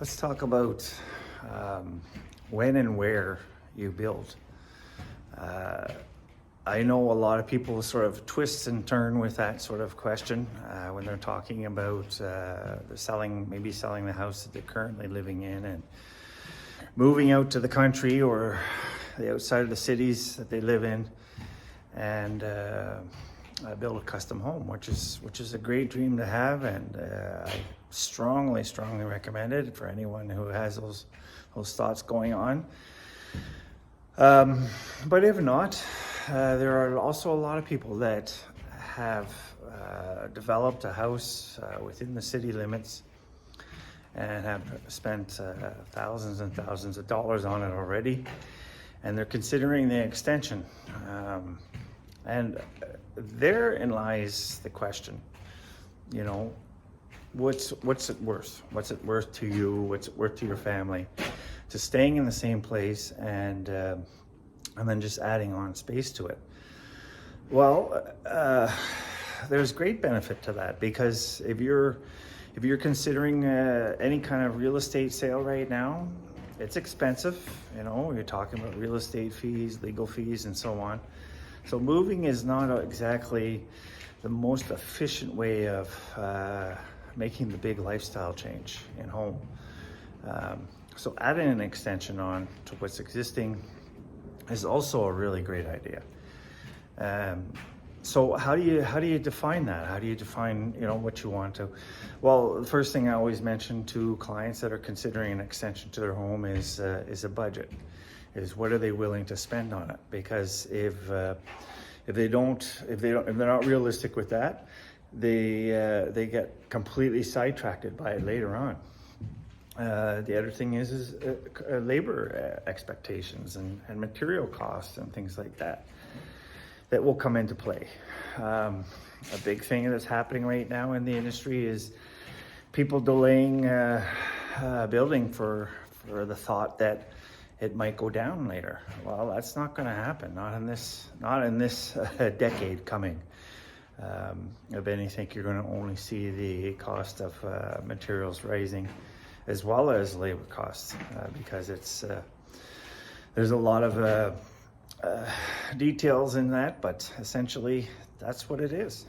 Let's talk about when and where you build. I know a lot of people sort of twist and turn with that sort of question when they're talking about maybe selling the house that they're currently living in and moving out to the country or the outside of the cities that they live in and build a custom home, which is a great dream to have, and I strongly recommend it for anyone who has those thoughts going on. But if not, there are also a lot of people that have developed a house within the city limits and have spent thousands and thousands of dollars on it already, and they're considering the extension. And therein lies the question, what's it worth? What's it worth to you? What's it worth to your family? To staying in the same place and then just adding on space to it. Well, there's great benefit to that, because if you're considering any kind of real estate sale right now, it's expensive. You're talking about real estate fees, legal fees, and so on. So moving is not exactly the most efficient way of making the big lifestyle change in home. So adding an extension on to what's existing is also a really great idea. So how do you define that? How do you define what you want to? Well, the first thing I always mention to clients that are considering an extension to their home is a budget. Is what are they willing to spend on it? Because if they're not realistic with that, they get completely sidetracked by it later on. The other thing is labor expectations and material costs and things like that will come into play. A big thing that's happening right now in the industry is people delaying building for the thought that it might go down later. Well, that's not going to happen. Not in this decade coming. If anything, you're going to only see the cost of materials rising, as well as labor costs, because there's a lot of details in that, but essentially that's what it is.